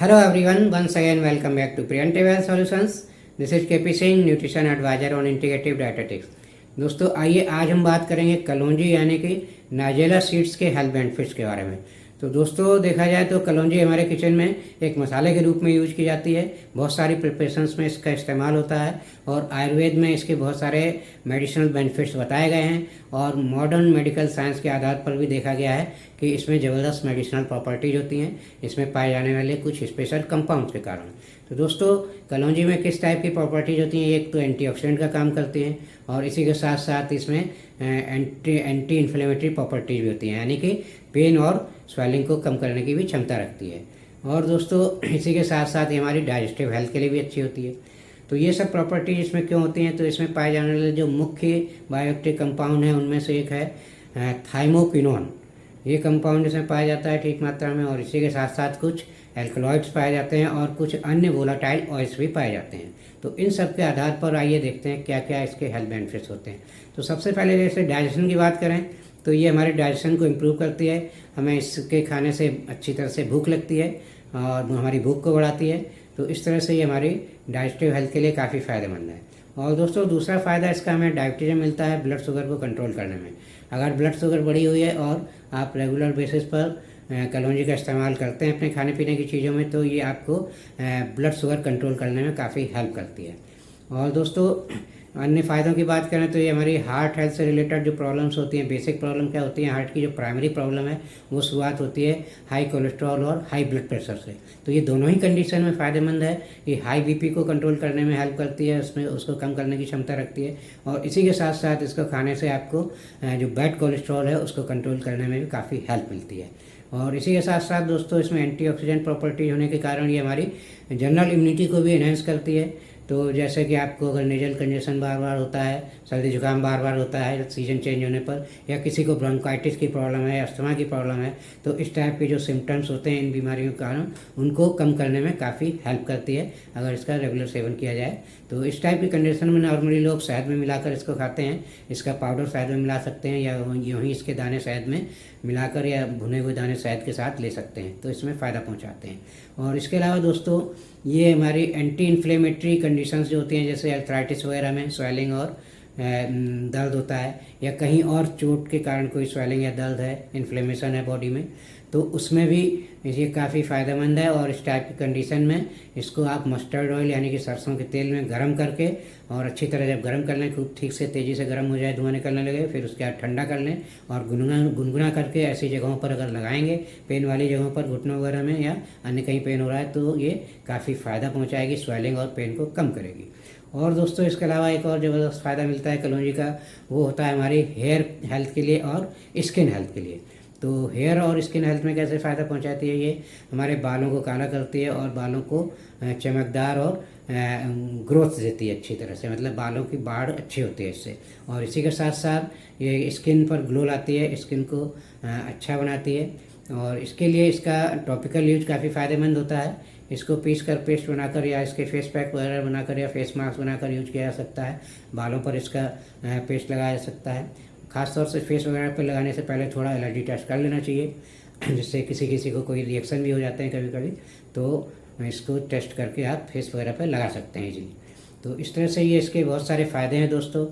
Hello everyone, once again welcome back to Preventive Solutions. This is KP Singh, nutrition adviser on integrative dietetics. दोस्तों आइए आज हम बात करेंगे कलौंजी यानी कि नाजेला सीड्स के हेल्थ बेनिफिट्स के बारे में। तो दोस्तों देखा जाए तो कलौंजी हमारे किचन में एक मसाले के रूप में यूज की जाती है। बहुत सारी प्रिपरेशंस में इसका इस्तेमाल होता है और आयुर्वेद में इसके बहुत सारे मेडिसिनल बेनिफिट्स बताए गए हैं और मॉडर्न मेडिकल साइंस के आधार पर भी देखा गया है कि इसमें ज़बरदस्त मेडिसिनल प्रॉपर्टीज होती हैं इसमें पाए जाने वाले कुछ स्पेशल कंपाउंड्स के कारण। तो दोस्तों कलौंजी में किस टाइप की प्रॉपर्टीज होती हैं, एक तो एंटीऑक्सीडेंट का काम करती हैं और इसी के साथ साथ इसमें एंटी इन्फ्लेमेटरी प्रॉपर्टीज भी होती हैं, यानी कि पेन और स्वेलिंग को कम करने की भी क्षमता रखती है। और दोस्तों इसी के साथ साथ ये हमारी डाइजेस्टिव हेल्थ के लिए भी अच्छी होती है। तो ये सब प्रॉपर्टीज इसमें क्यों होती हैं, तो इसमें पाए जाने वाले जो मुख्य बायोएक्टिव कंपाउंड हैं उनमें से एक है थाइमोक्विनोन। ये कंपाउंड इसमें पाया जाता है ठीक मात्रा में और इसी के साथ साथ कुछ एल्कलॉइड्स पाए जाते हैं और कुछ अन्य वोलाटाइल ऑयल्स भी पाए जाते हैं। तो इन सब के आधार पर आइए देखते हैं क्या क्या इसके हेल्थ बेनिफिट्स होते हैं। तो सबसे पहले जैसे डाइजेशन की बात करें तो ये हमारे डाइजेशन को इम्प्रूव करती है, हमें इसके खाने से अच्छी तरह से भूख लगती है और हमारी भूख को बढ़ाती है। तो इस तरह से ये हमारी डाइजेस्टिव हेल्थ के लिए काफ़ी फ़ायदेमंद है। और दोस्तों दूसरा फ़ायदा इसका हमें डायबिटीज़ में मिलता है ब्लड शुगर को कंट्रोल करने में। अगर ब्लड शुगर बढ़ी हुई है और आप रेगुलर बेसिस पर कलौंजी का इस्तेमाल करते हैं अपने खाने पीने की चीज़ों में तो ये आपको ब्लड शुगर कंट्रोल करने में काफ़ी हेल्प करती है। और दोस्तों अन्य फ़ायदों की बात करें तो ये हमारी हार्ट हेल्थ से रिलेटेड जो प्रॉब्लम्स होती हैं, बेसिक प्रॉब्लम क्या होती है, हार्ट की जो प्राइमरी प्रॉब्लम है वो शुरुआत होती है हाई कोलेस्ट्रॉल और हाई ब्लड प्रेशर से। तो ये दोनों ही कंडीशन में फ़ायदेमंद है। ये हाई बीपी को कंट्रोल करने में हेल्प करती है, उसमें उसको कम करने की क्षमता रखती है और इसी के साथ साथ इसको खाने से आपको जो बैड कोलेस्ट्रॉल है उसको कंट्रोल करने में भी काफ़ी हेल्प मिलती है। और इसी के साथ साथ दोस्तों इसमें एंटीऑक्सीडेंट प्रॉपर्टी होने के कारण ये हमारी जनरल इम्यूनिटी को भी एनहेंस करती है। तो जैसे कि आपको अगर नेजल कंजेशन बार बार होता है, सर्दी जुकाम बार बार होता है सीजन चेंज होने पर, या किसी को ब्रोंकाइटिस की प्रॉब्लम है, अस्थमा की प्रॉब्लम है, तो इस टाइप के जो सिम्टम्स होते हैं इन बीमारियों के कारण उनको कम करने में काफ़ी हेल्प करती है अगर इसका रेगुलर सेवन किया जाए। तो इस टाइप की कंडीशन में नॉर्मली लोग शहद में मिलाकर इसको खाते हैं। इसका पाउडर शहद में मिला सकते हैं या यूँ ही इसके दाने शहद में मिलाकर या भुने हुए दाने शहद के साथ ले सकते हैं, तो इसमें फ़ायदा पहुँचाते हैं। और इसके अलावा दोस्तों ये हमारी एंटी इन्फ्लेमेटरी कंडीशंस जो होती हैं जैसे अर्थराइटिस वगैरह में स्वेलिंग और दर्द होता है या कहीं और चोट के कारण कोई स्वेलिंग या दर्द है, इन्फ्लेमेशन है बॉडी में, तो उसमें भी ये काफ़ी फ़ायदेमंद है। और इस टाइप की कंडीशन में इसको आप मस्टर्ड ऑयल यानी कि सरसों के तेल में गर्म करके और अच्छी तरह जब गर्म कर लें, खूब ठीक से तेज़ी से गर्म हो जाए, धुआं निकलने लगे, फिर उसके बाद ठंडा कर लें और गुनगुना करके ऐसी जगहों पर अगर लगाएंगे, पेन वाली जगहों पर घुटनों वगैरह में या अन्य कहीं पेन हो रहा है, तो ये काफ़ी फ़ायदा पहुँचाएगी, स्वेलिंग और पेन को कम करेगी। और दोस्तों इसके अलावा एक और ज़बरदस्त फ़ायदा मिलता है कलौंजी का, वो होता है हमारी हेयर हेल्थ के लिए और स्किन हेल्थ के लिए। तो हेयर और स्किन हेल्थ में कैसे फ़ायदा पहुंचाती है, ये हमारे बालों को काला करती है और बालों को चमकदार और ग्रोथ देती है अच्छी तरह से, मतलब बालों की बाढ़ अच्छी होती है इससे। और इसी के साथ साथ ये स्किन पर ग्लो लाती है, स्किन को अच्छा बनाती है। और इसके लिए इसका टॉपिकल यूज काफ़ी फ़ायदेमंद होता है। इसको पीस कर पेस्ट बनाकर या इसके फेस पैक वगैरह बनाकर या फेस मास्क बनाकर यूज किया जा सकता है। बालों पर इसका पेस्ट लगाया जा सकता है। ख़ासतौर से फेस वगैरह पर लगाने से पहले थोड़ा एलर्जी टेस्ट कर लेना चाहिए, जिससे किसी किसी को कोई रिएक्शन भी हो जाते हैं कभी कभी, तो इसको टेस्ट करके आप फेस वगैरह पर लगा सकते हैं जी। तो इस तरह से ये इसके बहुत सारे फ़ायदे हैं दोस्तों।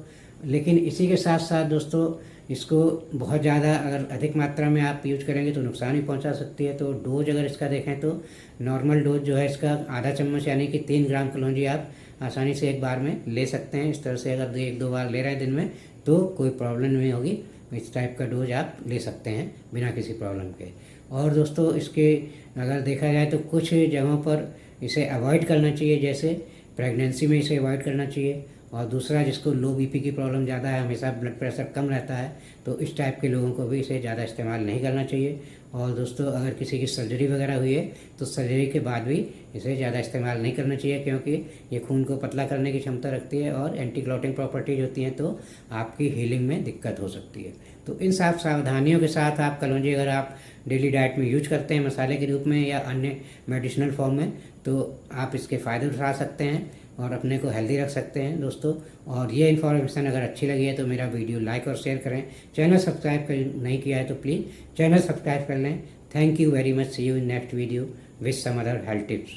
लेकिन इसी के साथ साथ दोस्तों इसको बहुत ज़्यादा अगर अधिक मात्रा में आप यूज करेंगे तो नुकसान भी पहुंचा सकती है। तो डोज अगर इसका देखें तो नॉर्मल डोज जो है इसका आधा चम्मच यानी कि 3 ग्राम कलौंजी आप आसानी से एक बार में ले सकते हैं। इस तरह से अगर 1-2 बार ले रहे हैं दिन में तो कोई प्रॉब्लम नहीं होगी, इस टाइप का डोज आप ले सकते हैं बिना किसी प्रॉब्लम के। और दोस्तों इसके अगर देखा जाए तो कुछ जगहों पर इसे अवॉइड करना चाहिए, जैसे प्रेगनेंसी में इसे अवॉइड करना चाहिए। और दूसरा जिसको लो बीपी की प्रॉब्लम ज़्यादा है, हमेशा ब्लड प्रेशर कम रहता है, तो इस टाइप के लोगों को भी इसे ज़्यादा इस्तेमाल नहीं करना चाहिए। और दोस्तों अगर किसी की सर्जरी वगैरह हुई है तो सर्जरी के बाद भी इसे ज़्यादा इस्तेमाल नहीं करना चाहिए, क्योंकि ये खून को पतला करने की क्षमता रखती है और एंटी क्लॉटिंग प्रॉपर्टीज होती हैं, तो आपकी हीलिंग में दिक्कत हो सकती है। तो इन सब सावधानियों के साथ आप कलौंजी अगर आप डेली डाइट में यूज करते हैं मसाले के रूप में या अन्य मेडिसिनल फॉर्म में, तो आप इसके फ़ायदे उठा सकते हैं और अपने को हेल्दी रख सकते हैं दोस्तों। और ये इन्फॉर्मेशन अगर अच्छी लगी है तो मेरा वीडियो लाइक और शेयर करें। चैनल सब्सक्राइब नहीं किया है तो प्लीज़ चैनल सब्सक्राइब कर लें। Thank you very much. See you in next video. with some other health tips.